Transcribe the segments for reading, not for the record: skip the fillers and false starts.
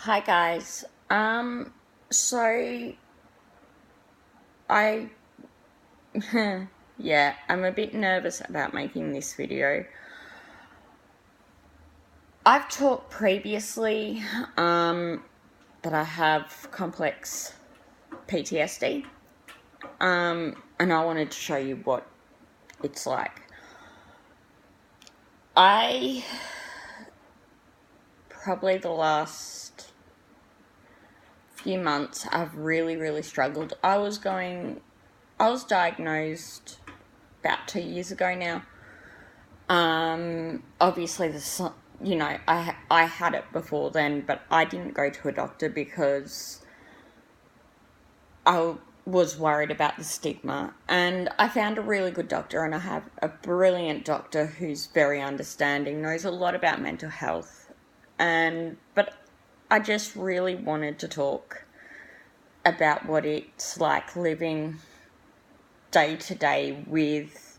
Hi guys. So I yeah, I'm a bit nervous about making this video. I've talked previously that I have complex PTSD. And I wanted to show you what it's like. I probably the last few months I've really struggled. I was diagnosed about 2 years ago now. Obviously, I had it before then, but I didn't go to a doctor because I was worried about the stigma. And I found a really good doctor, and I have a brilliant doctor who's very understanding, knows a lot about mental health. But I just really wanted to talk about what it's like living day to day with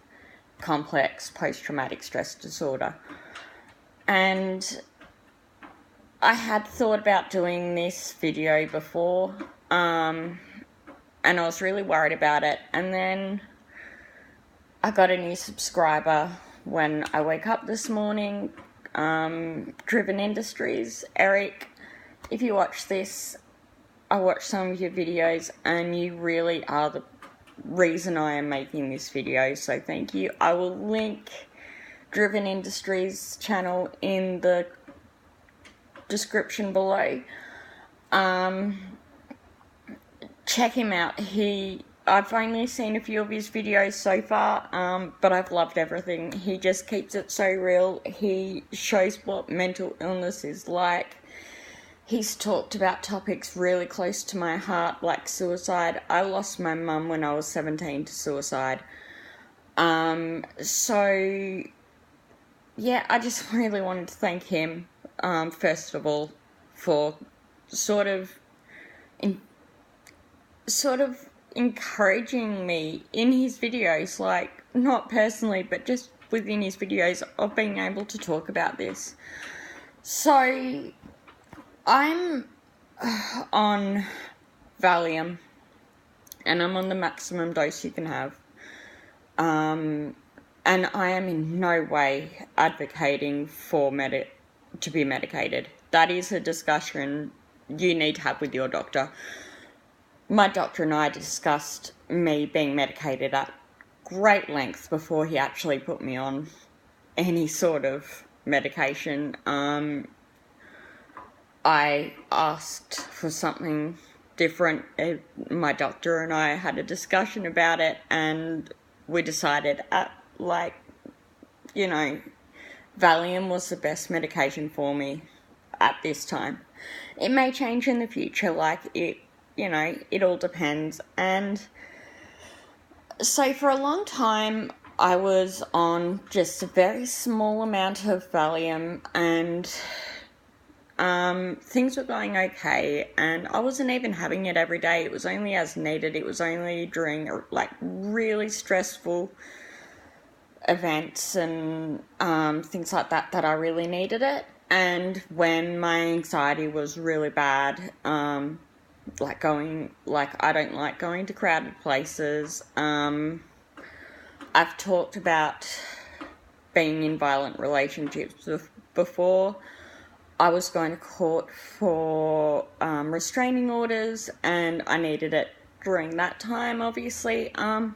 complex post-traumatic stress disorder. And I had thought about doing this video before, and I was really worried about it. And then I got a new subscriber when I woke up this morning, Driven Industries. Eric, if you watch this, I watched some of your videos and you really are the reason I am making this video, so thank you. I will link Driven Industries channel in the description below. Check him out. I've only seen a few of his videos so far, but I've loved everything. He just keeps it so real. He shows what mental illness is like. He's talked about topics really close to my heart, like suicide. I lost my mum when I was 17 to suicide. So, yeah, I just really wanted to thank him, first of all, for sort of encouraging me in his videos, like, not personally, but just within his videos, of being able to talk about this. So I'm on Valium, and I'm on the maximum dose you can have. And I am in no way advocating for to be medicated. That is a discussion you need to have with your doctor. My doctor and I discussed me being medicated at great length before he actually put me on any sort of medication. I asked for something different. My doctor and I had a discussion about it, and we decided Valium was the best medication for me at this time. It may change in the future, it all depends. And so for a long time, I was on just a very small amount of Valium, and things were going okay, and I wasn't even having it every day. It was only as needed. It was only during really stressful events and things like that I really needed it. And when my anxiety was really bad, I don't like going to crowded places. I've talked about being in violent relationships before. I was going to court for restraining orders, and I needed it during that time, obviously. And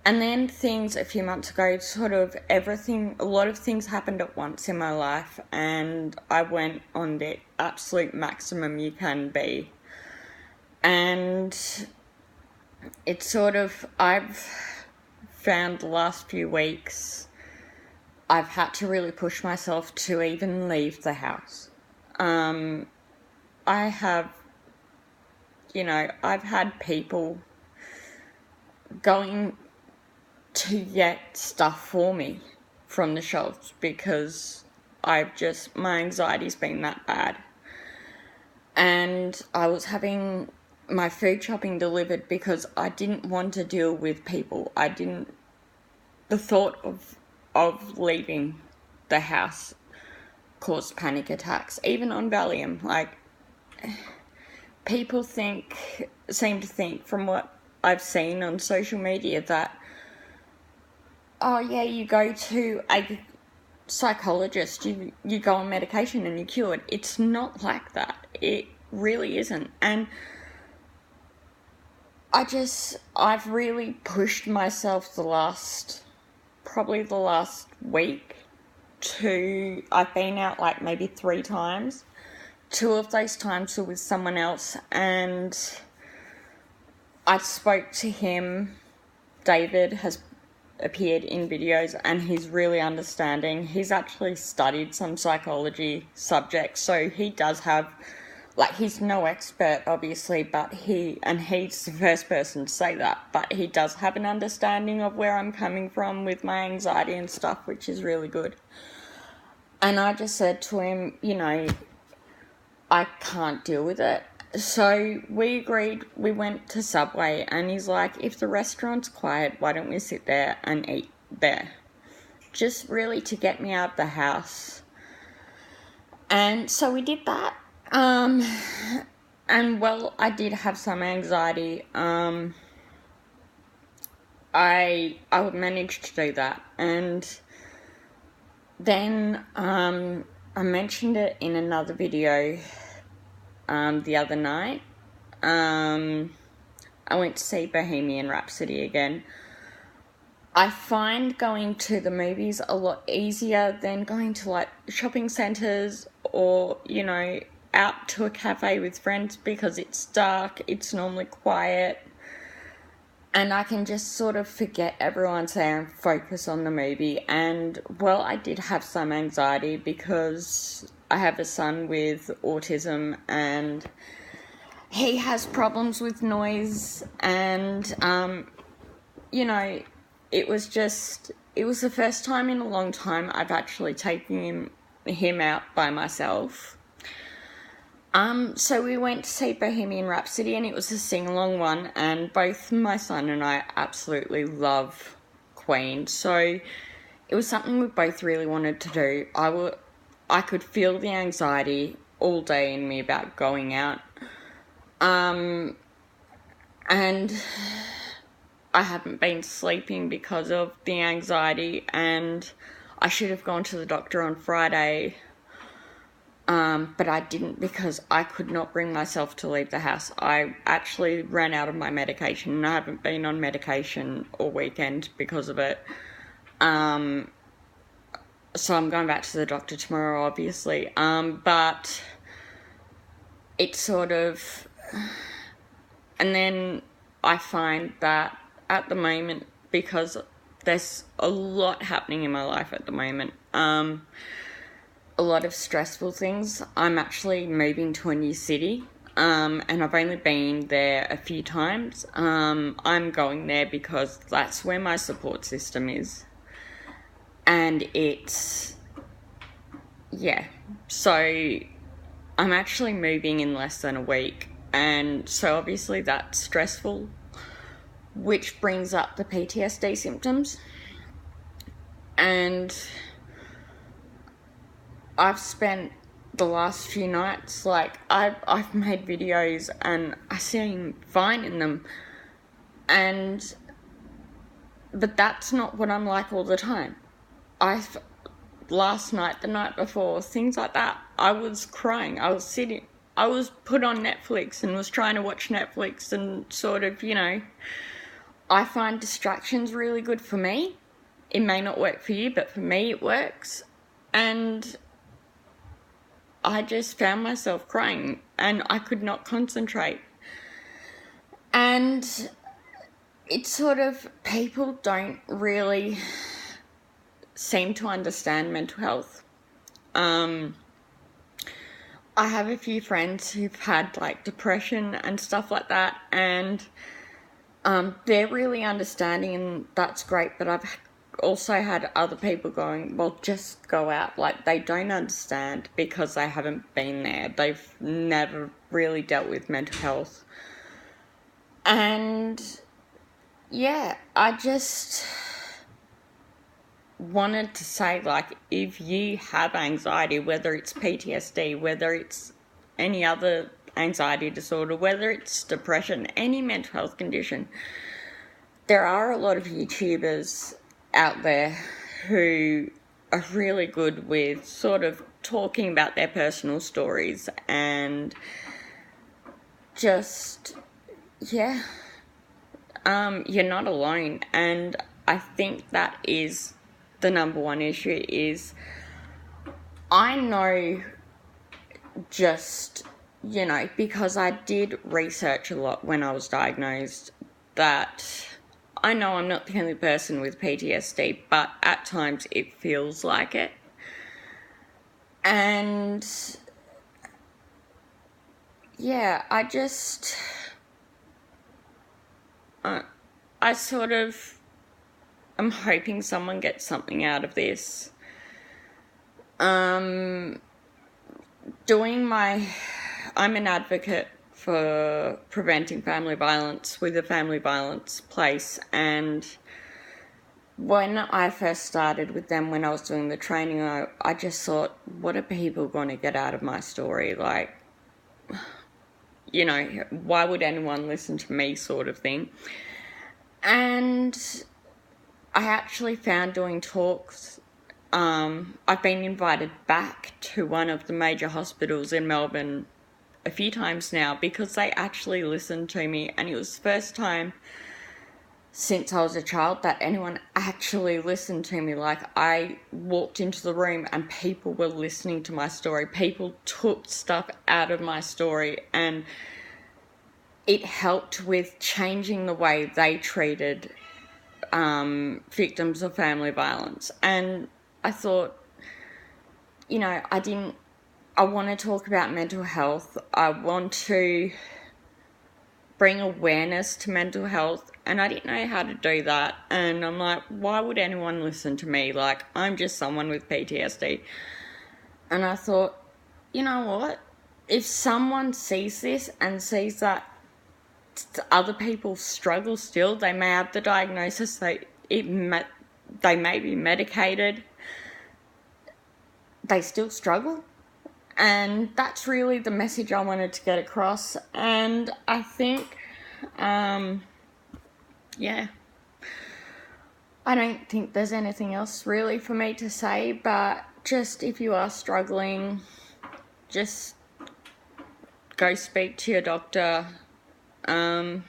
then a few months ago, a lot of things happened at once in my life, and I went on the absolute maximum you can be. And I've found the last few weeks, I've had to really push myself to even leave the house. I've had people going to get stuff for me from the shelves because my anxiety's been that bad. And I was having my food shopping delivered because I didn't want to deal with people. The thought of leaving the house cause panic attacks, even on Valium. Like, people seem to think, from what I've seen on social media, that, oh yeah, you go to a psychologist, you go on medication and you're cured. It's not like that. It really isn't. And I've really pushed myself probably the last week I've been out like maybe 3 times. 2 of those times were with someone else, and I spoke to him. David has appeared in videos and he's really understanding. He's actually studied some psychology subjects, so he does have, like, he's no expert obviously, but he's the first person to say that, but he does have an understanding of where I'm coming from with my anxiety and stuff, which is really good. And I just said to him, I can't deal with it. So we agreed, we went to Subway, and he's like, if the restaurant's quiet, why don't we sit there and eat there? Just really to get me out of the house. And so we did that. And well, I did have some anxiety. I managed to do that. And then I mentioned it in another video the other night. I went to see Bohemian Rhapsody again. I find going to the movies a lot easier than going to, like, shopping centres or, out to a cafe with friends, because it's dark, it's normally quiet, and I can just sort of forget everyone's there and focus on the movie. And, well, I did have some anxiety because I have a son with autism, and he has problems with noise, and, it was the first time in a long time I've actually taken him out by myself. So we went to see Bohemian Rhapsody, and it was a sing-along one, and both my son and I absolutely love Queen, so it was something we both really wanted to do. I could feel the anxiety all day in me about going out, and I haven't been sleeping because of the anxiety, and I should have gone to the doctor on Friday, but I didn't because I could not bring myself to leave the house. I actually ran out of my medication, and I haven't been on medication all weekend because of it. So I'm going back to the doctor tomorrow, obviously. But it's sort of... And then I find that at the moment, because there's a lot happening in my life at the moment, a lot of stressful things. I'm actually moving to a new city, and I've only been there a few times. I'm going there because that's where my support system is. And so I'm actually moving in less than a week, and so obviously that's stressful, which brings up the PTSD symptoms. And I've spent the last few nights, like, I've made videos and I seem fine in them, but that's not what I'm like all the time. Last night, the night before, things like that, I was crying. I was put on Netflix and was trying to watch Netflix and sort of, I find distractions really good for me. It may not work for you, but for me it works. And I just found myself crying and I could not concentrate. And it's sort of, people don't really seem to understand mental health. I have a few friends who've had, like, depression and stuff like that, and they're really understanding, and that's great, but I've also had other people going, well, just go out. Like, they don't understand because they haven't been there. They've never really dealt with mental health. And yeah, wanted to say, like, if you have anxiety, whether it's PTSD, whether it's any other anxiety disorder, whether it's depression, any mental health condition, there are a lot of YouTubers out there who are really good with sort of talking about their personal stories and just, yeah, you're not alone. And I think that is the number one issue. Is I know, just, because I did research a lot when I was diagnosed, that I know I'm not the only person with PTSD, but at times it feels like it. And yeah, I sort of, I'm hoping someone gets something out of this. I'm an advocate for preventing family violence with a family violence place, and when I first started with them, when I was doing the training, I just thought, what are people going to get out of my story? Like, why would anyone listen to me, sort of thing. And I actually found doing talks, I've been invited back to one of the major hospitals in Melbourne a few times now because they actually listened to me, and it was the first time since I was a child that anyone actually listened to me. Like, I walked into the room and people were listening to my story. People took stuff out of my story, and it helped with changing the way they treated victims of family violence. And I thought, I want to talk about mental health. I want to bring awareness to mental health, and I didn't know how to do that. And I'm like, why would anyone listen to me? Like, I'm just someone with PTSD. And I thought, you know what? If someone sees this and sees that other people struggle still, they may have the diagnosis, they may be medicated, they still struggle. And that's really the message I wanted to get across. And I think, I don't think there's anything else really for me to say, but just if you are struggling, just go speak to your doctor. Know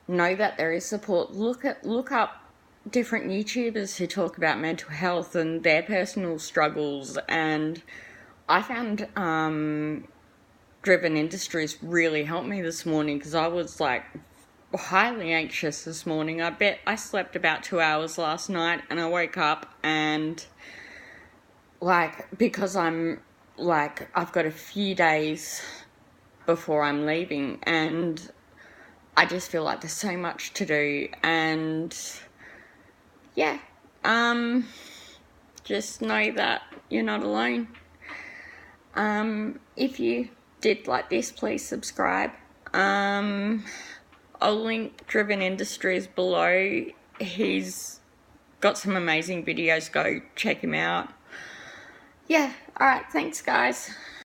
that there is support. Look up different YouTubers who talk about mental health and their personal struggles. And I found Driven Industries really helped me this morning, because I was like highly anxious this morning. I bet I slept about 2 hours last night, and I woke up and because I've got a few days before I'm leaving, and I just feel like there's so much to do. And just know that you're not alone. If you did like this, please subscribe. I'll link Driven Industries below. He's got some amazing videos. Go check him out. Alright, thanks guys.